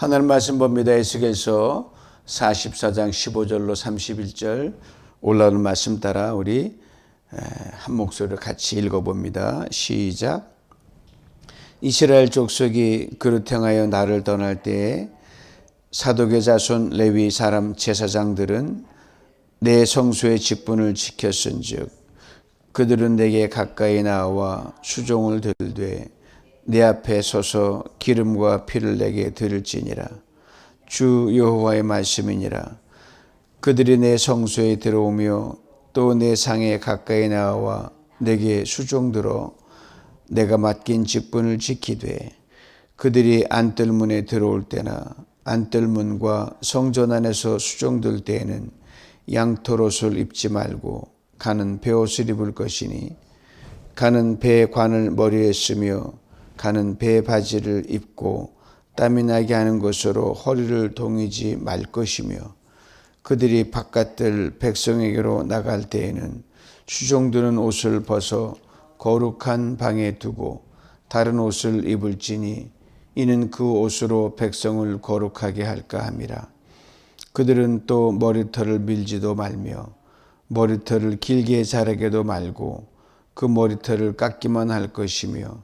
하나님 말씀 봅니다. 에스겔서 44장 15절로 31절 올라오는 말씀 따라 우리 한 목소리로 같이 읽어봅니다. 시작. 이스라엘 족속이 그릇 행하여 나를 떠날 때에 사독의 자손 레위 사람 제사장들은 내 성소의 직분을 지켰은즉 그들은 내게 가까이 나와 수종을 들되 내 앞에 서서 기름과 피를 내게 드릴지니라. 주 여호와의 말씀이니라. 그들이 내 성소에 들어오며 또 내 상에 가까이 나와 내게 수종들어 내가 맡긴 직분을 지키되 그들이 안뜰문에 들어올 때나 안뜰문과 성전 안에서 수종들 때에는 양털옷을 입지 말고 가는 베옷을 입을 것이니 가는 배 관을 머리에 쓰며 가는 배 바지를 입고 땀이 나게 하는 것으로 허리를 동이지 말 것이며 그들이 바깥들 백성에게로 나갈 때에는 수종드는 옷을 벗어 거룩한 방에 두고 다른 옷을 입을지니 이는 그 옷으로 백성을 거룩하게 할까 함이라. 그들은 또 머리털을 밀지도 말며 머리털을 길게 자르게도 말고 그 머리털을 깎기만 할 것이며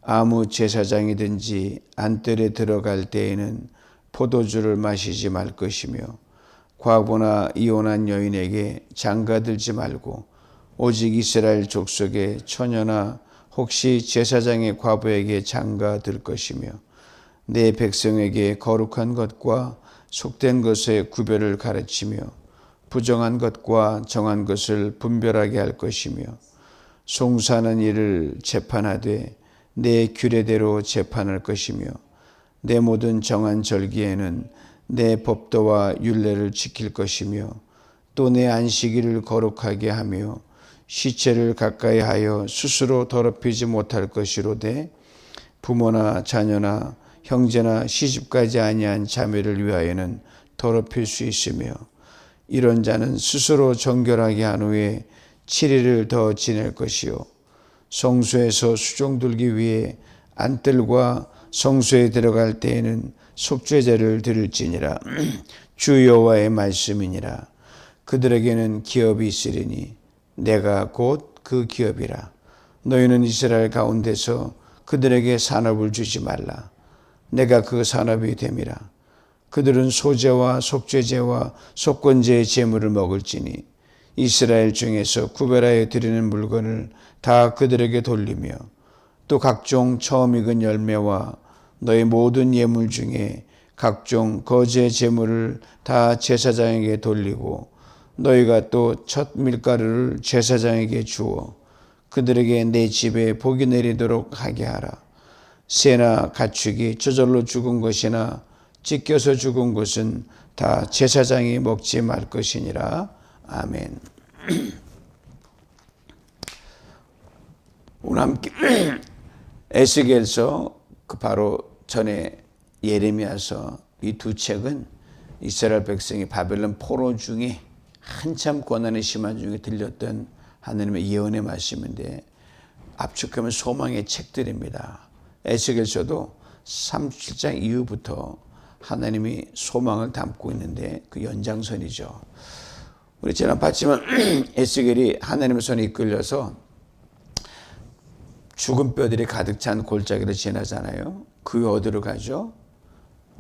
아무 제사장이든지 안뜰에 들어갈 때에는 포도주를 마시지 말 것이며 과부나 이혼한 여인에게 장가들지 말고 오직 이스라엘 족속의 처녀나 혹시 제사장의 과부에게 장가들 것이며 내 백성에게 거룩한 것과 속된 것의 구별을 가르치며 부정한 것과 정한 것을 분별하게 할 것이며 송사하는 일을 재판하되 내 규례대로 재판할 것이며 내 모든 정한 절기에는 내 법도와 율례를 지킬 것이며 또 내 안식일을 거룩하게 하며 시체를 가까이 하여 스스로 더럽히지 못할 것이로되 부모나 자녀나 형제나 시집가지 아니한 자매를 위하여는 더럽힐 수 있으며 이런 자는 스스로 정결하게 한 후에 7일을 더 지낼 것이요 성소에서 수종들기 위해 안뜰과 성소에 들어갈 때에는 속죄제를 드릴지니라. 주 여호와의 말씀이니라. 그들에게는 기업이 있으리니 내가 곧 그 기업이라. 너희는 이스라엘 가운데서 그들에게 산업을 주지 말라. 내가 그 산업이 됨이라. 그들은 소제와 속죄제와 속건제의 제물을 먹을지니 이스라엘 중에서 구별하여 드리는 물건을 다 그들에게 돌리며 또 각종 처음 익은 열매와 너희 모든 예물 중에 각종 거제 제물을 다 제사장에게 돌리고 너희가 또 첫 밀가루를 제사장에게 주어 그들에게 내 집에 복이 내리도록 하게 하라. 새나 가축이 저절로 죽은 것이나 찢겨서 죽은 것은 다 제사장이 먹지 말 것이니라. 아멘. 오늘 함께 에스겔서 그 바로 전에 예레미야서 이 두 책은 이스라엘 백성이 바벨론 포로 중에 한참 고난이 심한 중에 들렸던 하나님의 예언의 말씀인데 압축하면 소망의 책들입니다. 에스겔서도 37장 이후부터 하나님이 소망을 담고 있는데 그 연장선이죠. 우리 지난 봤지만 에스겔이 하나님의 손에 이끌려서 죽은 뼈들이 가득 찬 골짜기를 지나잖아요. 그 어디로 가죠?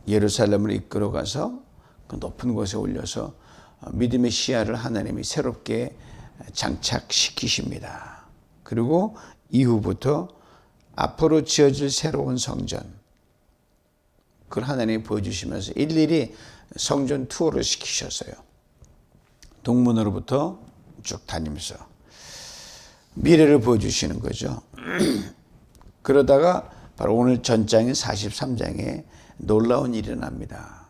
예루살렘을 이끌어 가서 그 높은 곳에 올려서 믿음의 시야를 하나님이 새롭게 장착시키십니다. 그리고 이후부터 앞으로 지어질 새로운 성전, 그걸 하나님이 보여주시면서 일일이 성전 투어를 시키셨어요. 동문으로부터 쭉 다니면서 미래를 보여주시는 거죠. 그러다가 바로 오늘 전장인 43장에 놀라운 일이 일어납니다.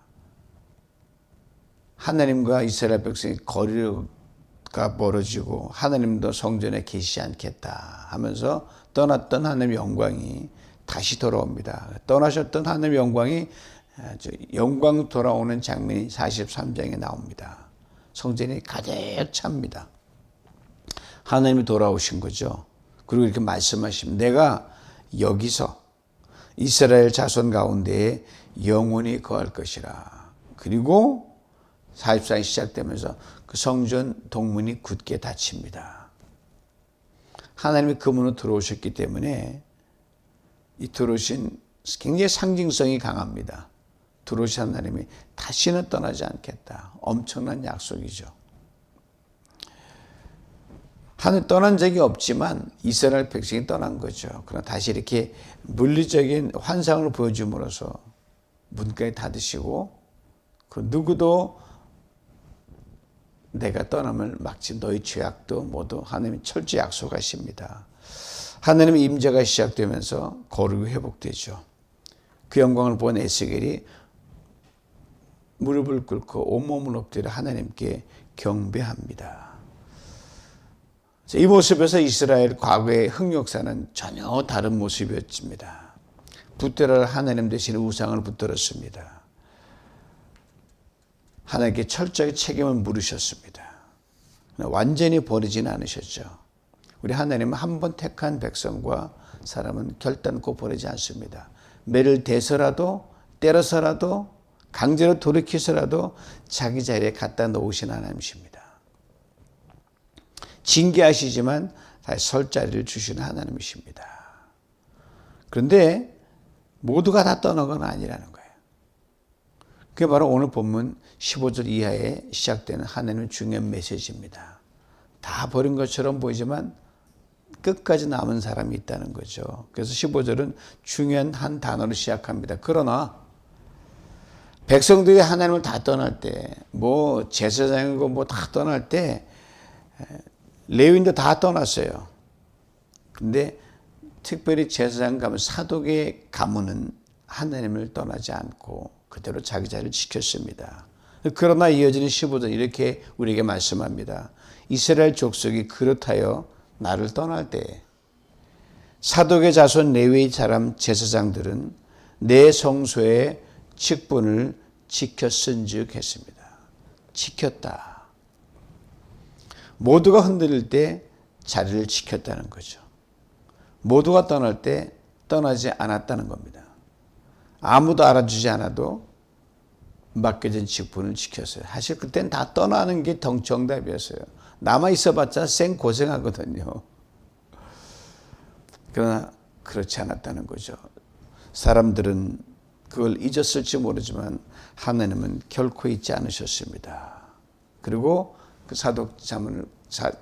하나님과 이스라엘 백성이 거리가 멀어지고 하나님도 성전에 계시지 않겠다 하면서 떠났던 하나님의 영광이 다시 돌아옵니다. 떠나셨던 하나님의 영광이 영광 돌아오는 장면이 43장에 나옵니다. 성전이 가득 찹니다. 하나님이 돌아오신 거죠. 그리고 이렇게 말씀하십니다. 내가 여기서 이스라엘 자손 가운데 영원히 거할 것이라. 그리고 44장이 시작되면서 그 성전 동문이 굳게 닫힙니다. 하나님이 그 문으로 들어오셨기 때문에 이 들어오신 굉장히 상징성이 강합니다. 들어오신 하나님이 다시는 떠나지 않겠다. 엄청난 약속이죠. 하늘 떠난 적이 없지만 이스라엘 백성이 떠난 거죠. 그러나 다시 이렇게 물리적인 환상을 보여줌으로써 문까지 닫으시고 그 누구도 내가 떠남을 막지 너희 죄악도 모두 하나님이 철저히 약속하십니다. 하나님의 임재가 시작되면서 거룩이 회복되죠. 그 영광을 본 에스겔이 무릎을 꿇고 온몸을 엎드려 하나님께 경배합니다. 이 모습에서 이스라엘 과거의 흑역사는 전혀 다른 모습이었습니다. 붙들어라 하나님 대신 우상을 붙들었습니다. 하나님께 철저히 책임을 물으셨습니다. 완전히 버리지는 않으셨죠. 우리 하나님은 한 번 택한 백성과 사람은 결단코 버리지 않습니다. 매를 대서라도 때려서라도 강제로 돌이켜서라도 자기 자리에 갖다 놓으신 하나님이십니다. 징계하시지만 다시 설 자리를 주시는 하나님이십니다. 그런데 모두가 다 떠난 건 아니라는 거예요. 그게 바로 오늘 본문 15절 이하에 시작되는 하나님의 중요한 메시지입니다. 다 버린 것처럼 보이지만 끝까지 남은 사람이 있다는 거죠. 그래서 15절은 중요한 한 단어로 시작합니다. 그러나 백성들이 하나님을 다 떠날 때, 뭐 제사장이고 뭐 다 떠날 때 레위인도 다 떠났어요. 근데 특별히 제사장 가문 사독의 가문은 하나님을 떠나지 않고 그대로 자기 자리를 지켰습니다. 그러나 이어지는 15절 이렇게 우리에게 말씀합니다. 이스라엘 족속이 그렇다여 나를 떠날 때 사독의 자손 레위 사람 제사장들은 내 성소의 직분을 지켰은즉 했습니다. 지켰다. 모두가 흔들릴 때 자리를 지켰다는 거죠. 모두가 떠날 때 떠나지 않았다는 겁니다. 아무도 알아주지 않아도 맡겨진 직분을 지켰어요. 사실 그때는 다 떠나는 게 정답이었어요. 남아있어봤자 생고생하거든요. 그러나 그렇지 않았다는 거죠. 사람들은 그걸 잊었을지 모르지만 하나님은 결코 잊지 않으셨습니다. 그리고 그 사독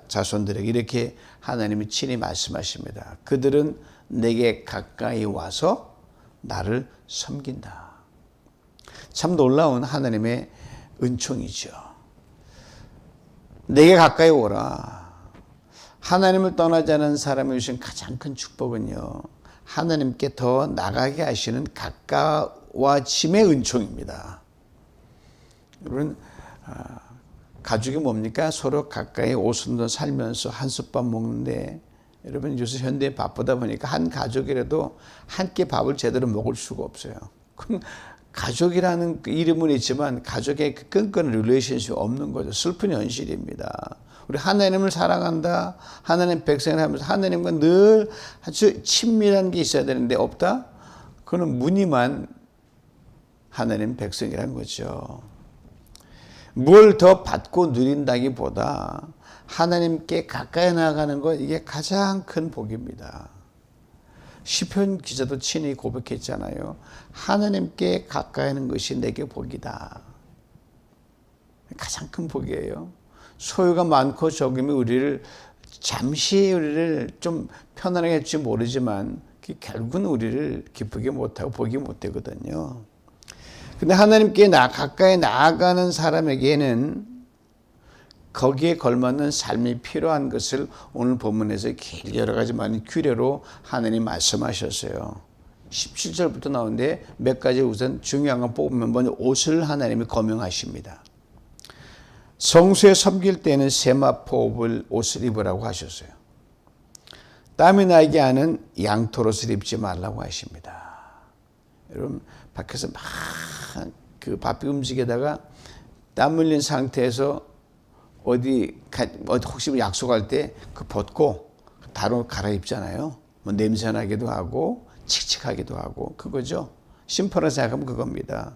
자손들에게 이렇게 하나님이 친히 말씀하십니다. 그들은 내게 가까이 와서 나를 섬긴다. 참 놀라운 하나님의 은총이죠. 내게 가까이 오라. 하나님을 떠나지 않은 사람이 주신 가장 큰 축복은요, 하나님께 더 나가게 하시는 가까워짐의 은총입니다. 여러분, 가족이 뭡니까? 서로 가까이 오순도 살면서 한솥밥 먹는데, 여러분 요새 현대에 바쁘다 보니까 한 가족이라도 한 끼 밥을 제대로 먹을 수가 없어요. 그럼 가족이라는 이름은 있지만 가족의 끈끈한 릴레이션십이 없는 거죠. 슬픈 현실입니다. 우리 하나님을 사랑한다, 하나님 백성을 하면서 하나님과 늘 아주 친밀한 게 있어야 되는데 없다? 그거는 무늬만 하나님 백성이라는 거죠. 뭘 더 받고 누린다기보다 하나님께 가까이 나아가는 것, 이게 가장 큰 복입니다. 시편 기자도 친히 고백했잖아요. 하나님께 가까이 하는 것이 내게 복이다. 가장 큰 복이에요. 소유가 많고 적음이 우리를 잠시 우리를 좀 편안하게 할지 모르지만 결국은 우리를 기쁘게 못하고 복이 못 되거든요. 근데 하나님께 가까이 나아가는 사람에게는 거기에 걸맞는 삶이 필요한 것을 오늘 본문에서 길게 여러 가지 많은 규례로 하나님 말씀하셨어요. 17절부터 나오는데 몇 가지 우선 중요한 건 뽑으면 먼저 옷을 하나님이 거명하십니다. 성소에 섬길 때는 세마포 옷을 입으라고 하셨어요. 땀이 나게 하는 양털옷을 입지 말라고 하십니다. 여러분 밖에서 막 그 바삐 움직이다가 땀 흘린 상태에서 어디 혹시 약속할 때 그 벗고 다른 옷 갈아입잖아요. 뭐 냄새나기도 하고 칙칙하기도 하고 그거죠. 심플하게 생각하면 그겁니다.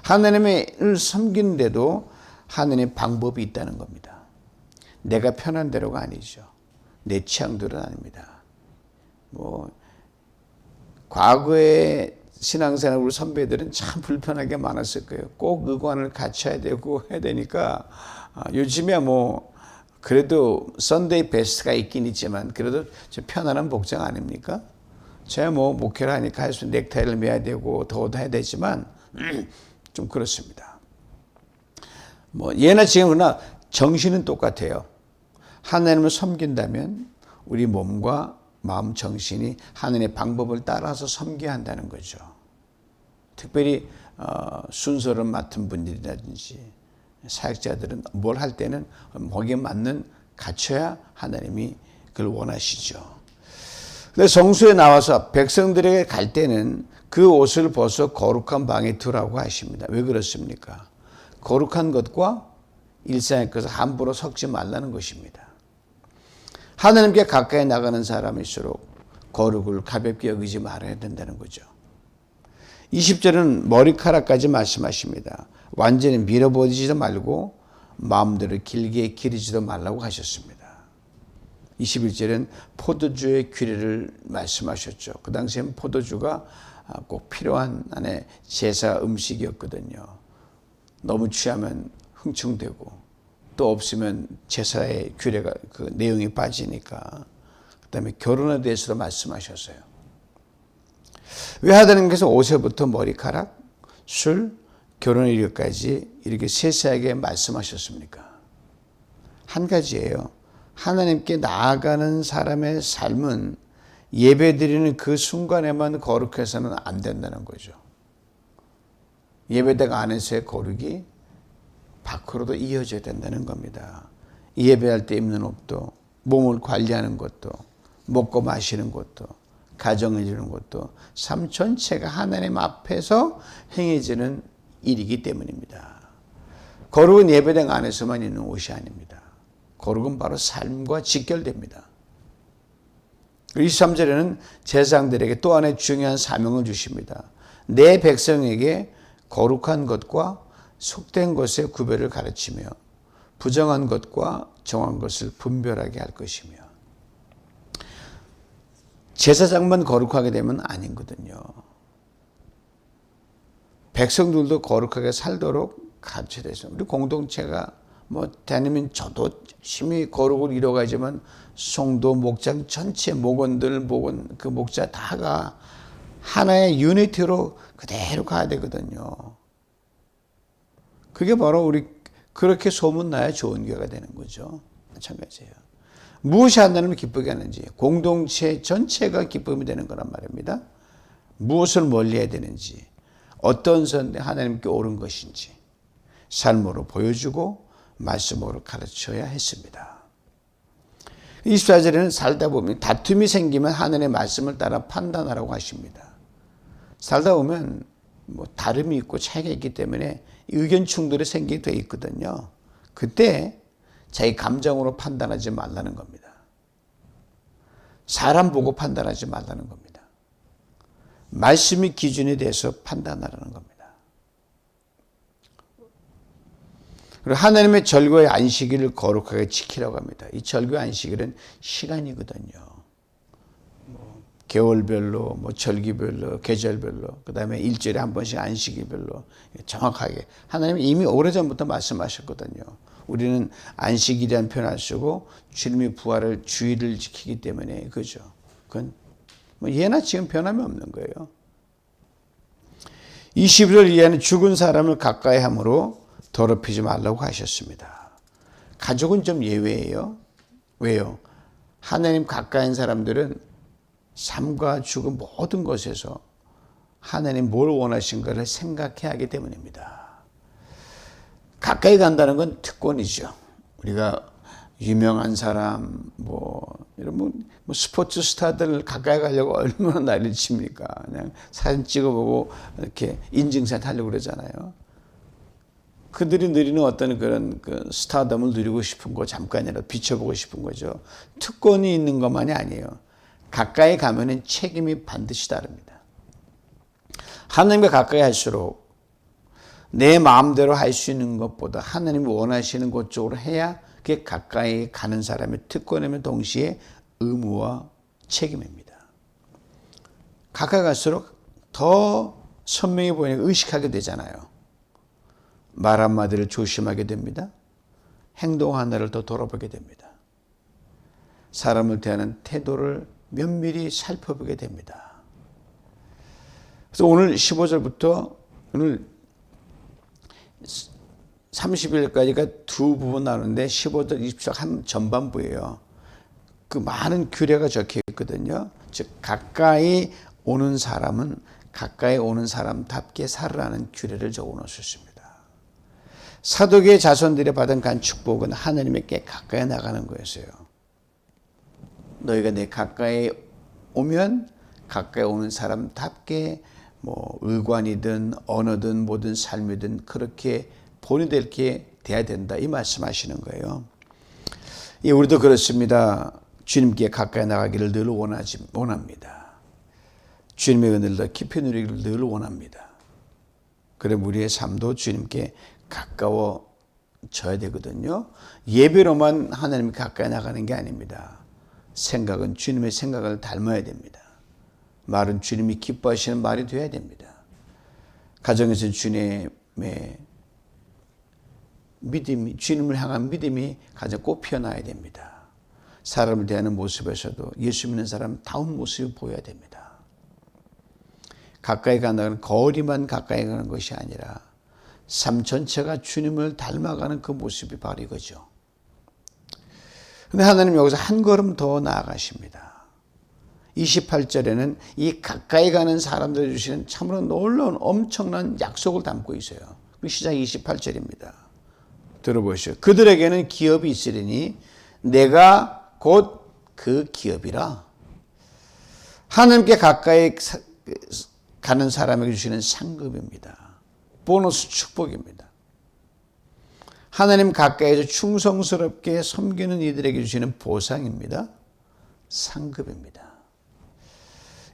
하나님을 섬기는데도 하나님의 방법이 있다는 겁니다. 내가 편한 대로가 아니죠. 내 취향대로는 아닙니다. 과거에 신앙생활 우리 선배들은 참 불편하게 많았을 거예요. 꼭 의관을 갖춰야 되고 해야 되니까 요즘에 그래도 썬데이 베스트가 있긴 있지만 그래도 좀 편안한 복장 아닙니까? 제가 목회를 하니까 할 수 있는 넥타이를 매야 되고 더워도 해야 되지만 좀 그렇습니다. 예나 지금 그러나 정신은 똑같아요. 하나님을 섬긴다면 우리 몸과 마음, 정신이 하나님의 방법을 따라서 섬겨야 한다는 거죠. 특별히 순서를 맡은 분들이라든지 사역자들은 뭘 할 때는 거기에 맞는 갖춰야 하나님이 그걸 원하시죠. 근데 성소에 나와서 백성들에게 갈 때는 그 옷을 벗어 거룩한 방에 두라고 하십니다. 왜 그렇습니까? 거룩한 것과 일상의 것을 함부로 섞지 말라는 것입니다. 하나님께 가까이 나가는 사람일수록 거룩을 가볍게 여기지 말아야 된다는 거죠. 20절은 머리카락까지 말씀하십니다. 완전히 밀어버리지도 말고 마음대로 길게 기르지도 말라고 하셨습니다. 21절은 포도주의 규례를 말씀하셨죠. 그 당시엔 포도주가 꼭 필요한 제사 음식이었거든요. 너무 취하면 흥청되고 또 없으면 제사의 규례가 그 내용이 빠지니까. 그다음에 결혼에 대해서도 말씀하셨어요. 왜 하나님께서 옷에부터 머리카락, 술, 결혼에 이르기까지 이렇게 세세하게 말씀하셨습니까? 한 가지예요. 하나님께 나아가는 사람의 삶은 예배드리는 그 순간에만 거룩해서는 안 된다는 거죠. 예배당 안에서의 거룩이 밖으로도 이어져야 된다는 겁니다. 예배할 때 입는 옷도, 몸을 관리하는 것도, 먹고 마시는 것도, 가정을 이루는 것도 삶 전체가 하나님 앞에서 행해지는 일이기 때문입니다. 거룩은 예배당 안에서만 있는 옷이 아닙니다. 거룩은 바로 삶과 직결됩니다. 23절에는 제사장들에게 또 하나의 중요한 사명을 주십니다. 내 백성에게 거룩한 것과 속된 것의 구별을 가르치며 부정한 것과 정한 것을 분별하게 할 것이며. 제사장만 거룩하게 되면 아니거든요. 백성들도 거룩하게 살도록 가르쳐야 되죠. 우리 공동체가 대한민국 저도 열심히 거룩을 이뤄가지만 성도, 목장 전체 목원들, 그 목자 다가 하나의 유니티로 그대로 가야 되거든요. 그게 바로 우리 그렇게 소문나야 좋은 교회가 되는 거죠. 마찬가지예요. 무엇이 하나님을 기쁘게 하는지 공동체 전체가 기쁨이 되는 거란 말입니다. 무엇을 멀리해야 되는지 어떤 선대 하나님께 옳은 것인지 삶으로 보여주고 말씀으로 가르쳐야 했습니다. 24절에는 살다 보면 다툼이 생기면 하나님의 말씀을 따라 판단하라고 하십니다. 살다 보면 다름이 있고 차이가 있기 때문에 의견 충돌이 생기게 돼 있거든요. 그때 자기 감정으로 판단하지 말라는 겁니다. 사람 보고 판단하지 말라는 겁니다. 말씀이 기준이 돼서 판단하라는 겁니다. 그리고 하나님의 절거의 안식일을 거룩하게 지키라고 합니다. 이 절거의 안식일은 시간이거든요. 겨울별로, 절기별로, 계절별로, 그 다음에 일주일에 한 번씩 안식일별로 정확하게 하나님이 이미 오래전부터 말씀하셨거든요. 우리는 안식일이라는 표현을 쓰고 주님이 부활을 주일을 지키기 때문에 그죠. 그건 예나 지금 변함이 없는 거예요. 20절 이하는 죽은 사람을 가까이 함으로 더럽히지 말라고 하셨습니다. 가족은 좀 예외예요. 왜요? 하나님 가까이인 사람들은 삶과 죽음 모든 것에서 하나님 뭘 원하신가를 생각해야 하기 때문입니다. 가까이 간다는 건 특권이죠. 우리가 유명한 사람, 이런 스포츠 스타들 가까이 가려고 얼마나 난리를 칩니까? 그냥 사진 찍어보고 이렇게 인증샷 하려고 그러잖아요. 그들이 누리는 어떤 그런 스타덤을 누리고 싶은 거 잠깐이라도 비춰보고 싶은 거죠. 특권이 있는 것만이 아니에요. 가까이 가면은 책임이 반드시 다릅니다. 하나님과 가까이 할수록 내 마음대로 할 수 있는 것보다 하나님이 원하시는 것 쪽으로 해야 그게 가까이 가는 사람의 특권이며 동시에 의무와 책임입니다. 가까이 갈수록 더 선명해 보이니까 의식하게 되잖아요. 말 한마디를 조심하게 됩니다. 행동 하나를 더 돌아보게 됩니다. 사람을 대하는 태도를 면밀히 살펴보게 됩니다. 그래서 오늘 15절부터 오늘 30일까지가 두 부분 나누는데 15절, 20절 한 전반부예요. 그 많은 규례가 적혀 있거든요. 즉 가까이 오는 사람은 가까이 오는 사람답게 살으라는 규례를 적어 놓으셨습니다. 사도계의 자손들이 받은 간 축복은 하나님께 가까이 나가는 거였어요. 너희가 내 가까이 오면 가까이 오는 사람답게 뭐 의관이든 언어든 모든 삶이든 그렇게 본의되게 돼야 된다 이 말씀하시는 거예요. 예, 우리도 그렇습니다. 주님께 가까이 나가기를 늘 원합니다. 주님의 은혜를 더 깊이 누리기를 늘 원합니다. 그래 우리의 삶도 주님께 가까워져야 되거든요. 예배로만 하나님 가까이 나가는 게 아닙니다. 생각은 주님의 생각을 닮아야 됩니다. 말은 주님이 기뻐하시는 말이 되어야 됩니다. 가정에서 주님의 믿음이, 주님을 향한 믿음이 가장 꼭 피어나야 됩니다. 사람을 대하는 모습에서도 예수 믿는 사람다운 모습이 보여야 됩니다. 가까이 가는 거리만 가까이 가는 것이 아니라 삶 전체가 주님을 닮아가는 그 모습이 바로 이거죠. 그런데 하나님 여기서 한 걸음 더 나아가십니다. 28절에는 이 가까이 가는 사람들 주시는 참으로 놀라운 엄청난 약속을 담고 있어요. 시작 28절입니다. 들어보시오. 그들에게는 기업이 있으리니 내가 곧 그 기업이라. 하나님께 가까이 가는 사람에게 주시는 상급입니다. 보너스 축복입니다. 하나님 가까이에서 충성스럽게 섬기는 이들에게 주시는 보상입니다. 상급입니다.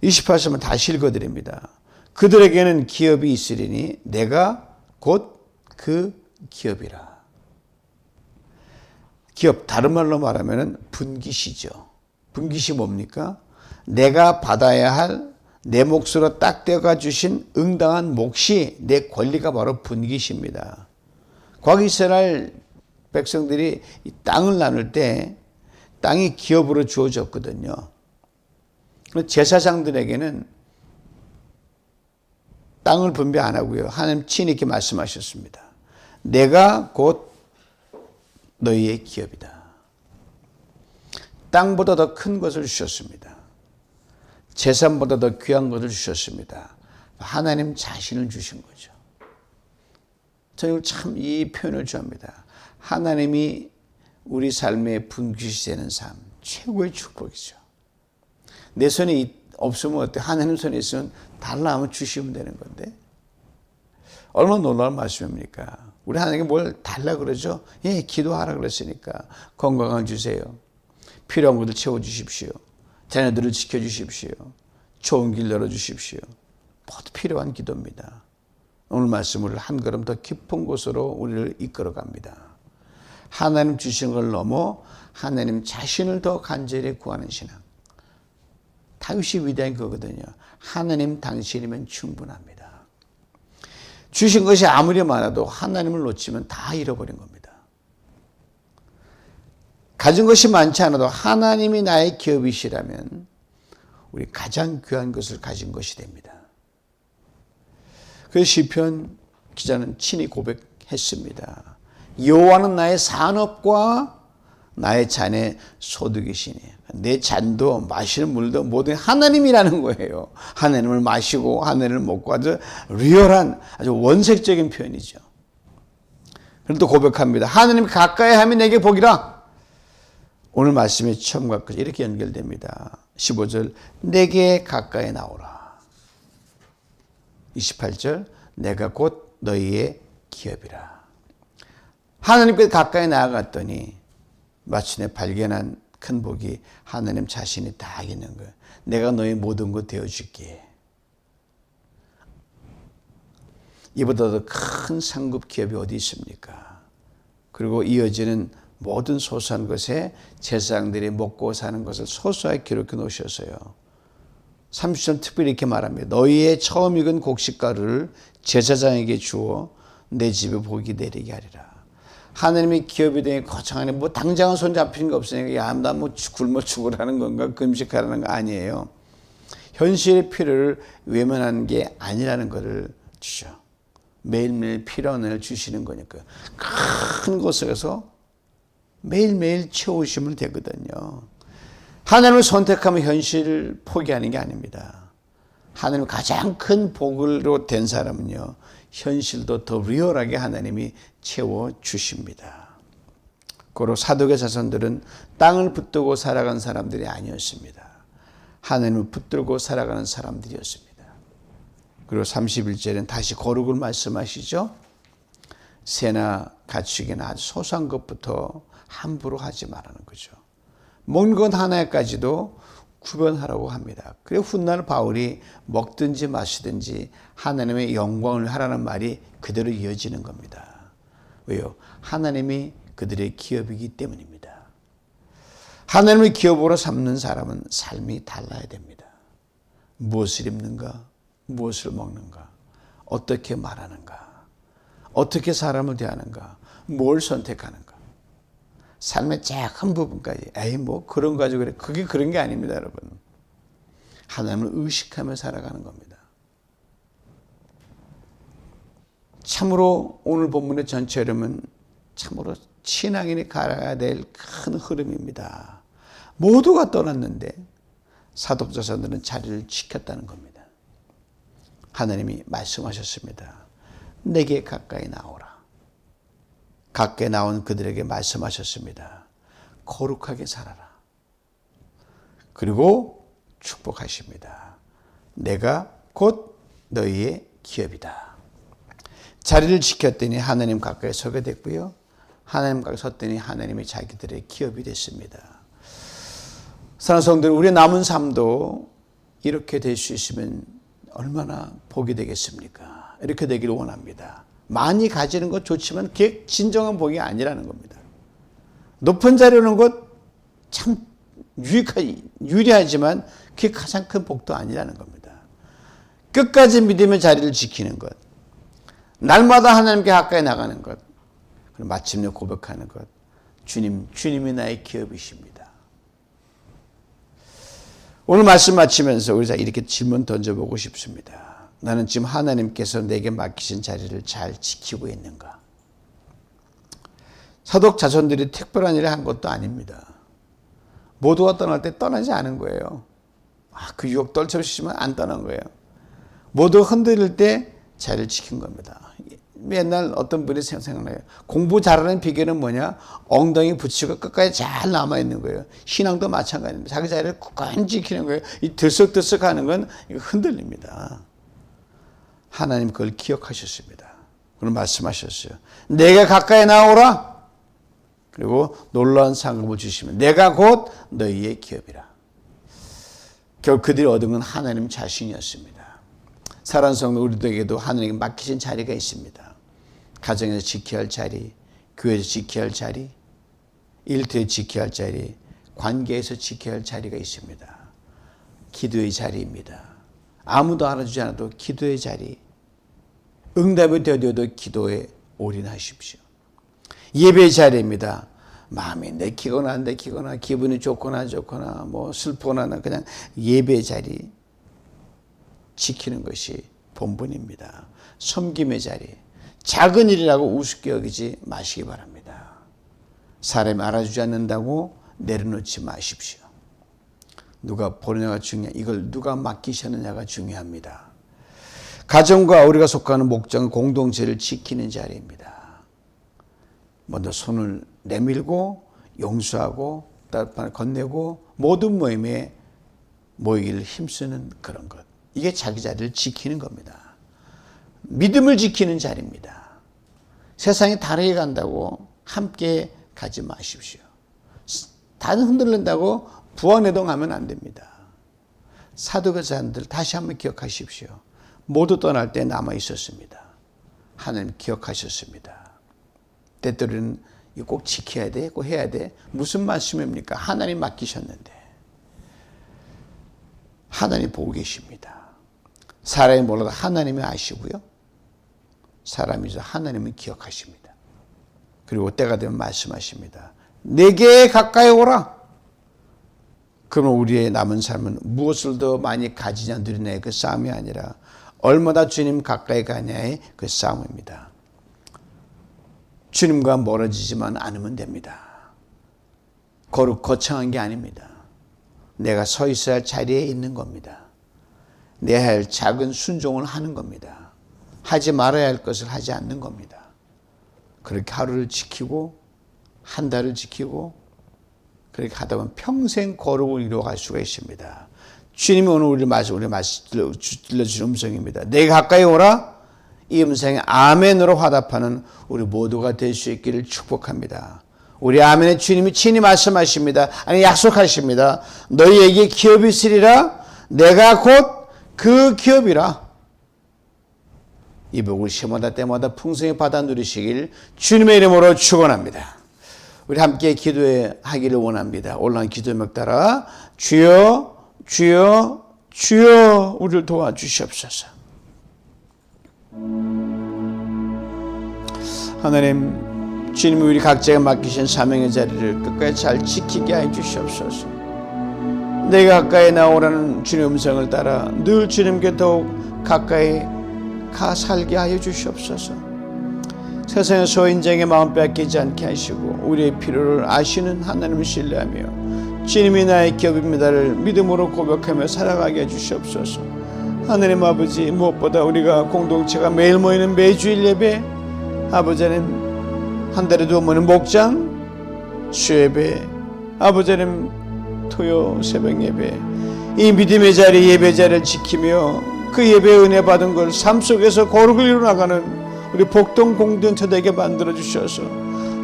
28절만 다시 읽어드립니다. 그들에게는 기업이 있으리니 내가 곧 그 기업이라. 기업, 다른 말로 말하면 분깃이죠. 분깃이 뭡니까? 내가 받아야 할 내 몫으로 딱 떼어가 주신 응당한 몫이 내 권리가 바로 분깃입니다. 과거 이스라엘 백성들이 이 땅을 나눌 때 땅이 기업으로 주어졌거든요. 제사장들에게는 땅을 분배 안 하고요. 하나님 친히 이렇게 말씀하셨습니다. 내가 곧 너희의 기업이다. 땅보다 더 큰 것을 주셨습니다. 재산보다 더 귀한 것을 주셨습니다. 하나님 자신을 주신 거죠. 저는 참 이 표현을 좋아합니다. 하나님이 우리 삶의 분깃이 되는 삶, 최고의 축복이죠. 내 손에 없으면 어때? 하나님 손에 있으면 달라 하면 주시면 되는 건데. 얼마나 놀라운 말씀입니까? 우리 하나님께 뭘 달라 그러죠? 예, 기도하라 그랬으니까. 건강을 주세요. 필요한 것을 채워주십시오. 자녀들을 지켜주십시오. 좋은 길 열어주십시오. 모두 필요한 기도입니다. 오늘 말씀을 한 걸음 더 깊은 곳으로 우리를 이끌어갑니다. 하나님 주신 걸 넘어 하나님 자신을 더 간절히 구하는 신앙. 다윗이 위대한 거거든요. 하나님 당신이면 충분합니다. 주신 것이 아무리 많아도 하나님을 놓치면 다 잃어버린 겁니다. 가진 것이 많지 않아도 하나님이 나의 기업이시라면 우리 가장 귀한 것을 가진 것이 됩니다. 그래서 시편 기자는 친히 고백했습니다. 여호와는 나의 산업과 나의 잔의 소득이시니 내 잔도 마시는 물도 모든 하나님이라는 거예요. 하나님을 마시고 하나님을 먹고 아주 리얼한 아주 원색적인 표현이죠. 그럼 또 고백합니다. 하나님 가까이 하면 내게 복이라. 오늘 말씀이 처음과 끝이 이렇게 연결됩니다. 15절 내게 가까이 나오라. 28절 내가 곧 너희의 기업이라. 하나님께 가까이 나아갔더니 마침내 발견한 큰 복이 하나님 자신이 다 있는 거예요. 내가 너의 모든 것 되어줄게. 이보다 더 큰 상급 기업이 어디 있습니까? 그리고 이어지는 모든 소소한 것에 제사장들이 먹고 사는 것을 소소하게 기록해 놓으셨어요. 30절 특별히 이렇게 말합니다. 너희의 처음 익은 곡식가루를 제사장에게 주어 내 집에 복이 내리게 하리라. 하나님이 기업이 되니 거창하니 뭐 당장은 손 잡히는 거 없으니까 야, 나 뭐 굶어 죽으라는 건가 금식하라는 거 아니에요. 현실의 필요를 외면하는 게 아니라는 것을 주죠. 매일매일 필요한을 주시는 거니까요. 큰 곳에서 매일매일 채우시면 되거든요. 하나님을 선택하면 현실을 포기하는 게 아닙니다. 하나님 가장 큰 복으로 된 사람은요, 현실도 더 리얼하게 하나님이 채워주십니다. 고로 사독의 자손들은 땅을 붙들고 살아간 사람들이 아니었습니다. 하나님을 붙들고 살아가는 사람들이었습니다. 그리고 31절에는 다시 거룩을 말씀하시죠. 새나 가축이나 아주 소소한 것부터 함부로 하지 말라는 거죠. 먹는 것 하나까지도 구별하라고 합니다. 그리고 훗날 바울이 먹든지 마시든지 하나님의 영광을 하라는 말이 그대로 이어지는 겁니다. 왜요? 하나님이 그들의 기업이기 때문입니다. 하나님의 기업으로 삼는 사람은 삶이 달라야 됩니다. 무엇을 입는가? 무엇을 먹는가? 어떻게 말하는가? 어떻게 사람을 대하는가? 뭘 선택하는가? 삶의 작은 부분까지 에이 뭐 그런 거 가지고 그래. 그게 그런 게 아닙니다, 여러분. 하나님을 의식하며 살아가는 겁니다. 참으로 오늘 본문의 전체 흐름은 참으로 신앙인이 가야 될 큰 흐름입니다. 모두가 떠났는데 사독자손들은 자리를 지켰다는 겁니다. 하나님이 말씀하셨습니다. 내게 가까이 나오라. 가까이 나온 그들에게 말씀하셨습니다. 거룩하게 살아라. 그리고 축복하십니다. 내가 곧 너희의 기업이다. 자리를 지켰더니 하나님 가까이 서게 됐고요. 하나님 가까이 섰더니 하나님이 자기들의 기업이 됐습니다. 사랑하는 성도들, 우리의 남은 삶도 이렇게 될 수 있으면 얼마나 복이 되겠습니까? 이렇게 되기를 원합니다. 많이 가지는 것 좋지만 그게 진정한 복이 아니라는 겁니다. 높은 자리에 오는 것 참 유리하지만 그게 가장 큰 복도 아니라는 겁니다. 끝까지 믿음의 자리를 지키는 것, 날마다 하나님께 가까이 나가는 것, 그리고 마침내 고백하는 것, 주님이 나의 기업이십니다. 오늘 말씀 마치면서 우리 이렇게 질문 던져보고 싶습니다. 나는 지금 하나님께서 내게 맡기신 자리를 잘 지키고 있는가? 사독 자손들이 특별한 일을 한 것도 아닙니다. 모두가 떠날 때 떠나지 않은 거예요. 그 유혹 떨쳐주시면 안 떠난 거예요. 모두 흔들릴 때 자리를 지킨 겁니다. 맨날 어떤 분이 생각나요. 공부 잘하는 비결은 뭐냐? 엉덩이 붙이고 끝까지 잘 남아있는 거예요. 신앙도 마찬가지입니다. 자기 자리를 굳건히 지키는 거예요. 이 들썩들썩 하는 건 흔들립니다. 하나님 그걸 기억하셨습니다. 그럼 말씀하셨어요. 내가 가까이 나오라. 그리고 놀라운 상급을 주시면 내가 곧 너희의 기업이라. 결국 그들이 얻은 건 하나님 자신이었습니다. 사랑하는 성도 우리들에게도 하나님께 맡기신 자리가 있습니다. 가정에서 지켜야 할 자리, 교회에서 지켜야 할 자리, 일터에서 지켜야 할 자리, 관계에서 지켜야 할 자리가 있습니다. 기도의 자리입니다. 아무도 알아주지 않아도 기도의 자리, 응답이 되어도 기도에 올인하십시오. 예배의 자리입니다. 마음이 내키거나 안 내키거나 기분이 좋거나 안 좋거나 뭐 슬프거나 그냥 예배의 자리 지키는 것이 본분입니다. 섬김의 자리, 작은 일이라고 우습게 여기지 마시기 바랍니다. 사람이 알아주지 않는다고 내려놓지 마십시오. 누가 보느냐가 중요해. 이걸 누가 맡기셨느냐가 중요합니다. 가정과 우리가 속하는 목적은 공동체를 지키는 자리입니다. 먼저 손을 내밀고 용서하고 따뜻하게 건네고 모든 모임에 모이기를 힘쓰는 그런 것. 이게 자기 자리를 지키는 겁니다. 믿음을 지키는 자리입니다. 세상이 다르게 간다고 함께 가지 마십시오. 다들 흔들린다고 부안해동하면 안 됩니다. 사도의 자들 다시 한번 기억하십시오. 모두 떠날 때 남아 있었습니다. 하나님 기억하셨습니다. 때때로는 이거 꼭 지켜야 돼, 꼭 해야 돼. 무슨 말씀입니까? 하나님 맡기셨는데. 하나님 보고 계십니다. 사람이 몰라도 하나님이 아시고요. 사람이죠. 하나님은 기억하십니다. 그리고 때가 되면 말씀하십니다. 내게 가까이 오라. 그러면 우리의 남은 삶은 무엇을 더 많이 가지냐 누리냐의 그 싸움이 아니라 얼마나 주님 가까이 가냐의 그 싸움입니다. 주님과 멀어지지만 않으면 됩니다. 거창한 게 아닙니다. 내가 서 있어야 할 자리에 있는 겁니다. 내야 할 작은 순종을 하는 겁니다. 하지 말아야 할 것을 하지 않는 겁니다. 그렇게 하루를 지키고 한 달을 지키고 그렇게 하다 보면 평생 거룩을 이루어갈 수가 있습니다. 주님이 오늘 우리 말씀 들려주신 음성입니다. 내가 가까이 오라. 이 음성에 아멘으로 화답하는 우리 모두가 될 수 있기를 축복합니다. 우리 아멘의 주님이 친히 말씀하십니다. 아니 약속하십니다. 너희에게 기업이 있으리라. 내가 곧 그 기업이라. 이 복을 시마다 때마다 풍성히 받아 누리시길 주님의 이름으로 축원합니다. 우리 함께 기도하기를 원합니다. 올라온 기도 제목 따라 주여 주여 주여 우리를 도와주시옵소서. 하나님, 주님이 우리 각자가 맡기신 사명의 자리를 끝까지 잘 지키게 해 주시옵소서. 내가 가까이 나오라는 주님의 음성을 따라 늘 주님께 더욱 가까이 가 살게 하여 주시옵소서. 세상의 소인장의 마음 뺏기지 않게 하시고 우리의 필요를 아시는 하나님을 신뢰하며 주님이 나의 기업입니다를 믿음으로 고백하며 살아가게 해 주시옵소서. 하나님 아버지, 무엇보다 우리가 공동체가 매일 모이는 매주일 예배, 아버지 하나님 한 달에 2번 모이는 목장 수예배, 아버지 하나님 토요 새벽 예배, 이 믿음의 자리 예배 자리를 지키며 그 예배의 은혜 받은 걸 삶 속에서 거룩을 이루어나가는 우리 복동 공동체 되게 만들어 주셔서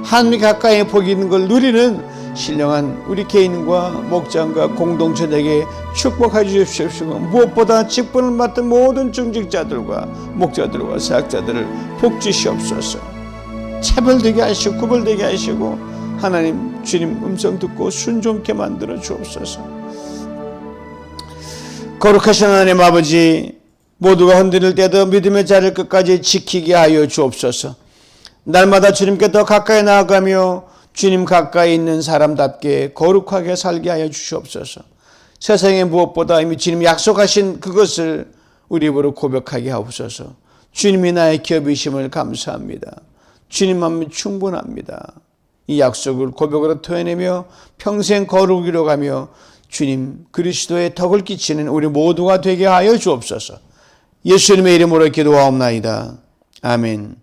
하나님 가까이 복이 있는 걸 누리는 신령한 우리 개인과 목장과 공동체 되게 축복해 주십시오. 무엇보다 직분을 맡은 모든 중직자들과 목자들과 사역자들을 복 주시옵소서. 차별되게 하시고 구별되게 하시고 하나님 주님 음성 듣고 순종케 만들어 주옵소서. 거룩하신 하나님 아버지, 모두가 흔들릴 때도 믿음의 자리를 끝까지 지키게 하여 주옵소서. 날마다 주님께 더 가까이 나아가며 주님 가까이 있는 사람답게 거룩하게 살게 하여 주시옵소서. 세상에 무엇보다 이미 주님 약속하신 그것을 우리 입으로 고백하게 하옵소서. 주님이 나의 기업이심을 감사합니다. 주님만 충분합니다. 이 약속을 고백으로 토해내며 평생 거룩을 이뤄가며 주님 그리스도의 덕을 끼치는 우리 모두가 되게 하여 주옵소서. 예수님의 이름으로 기도하옵나이다. 아멘.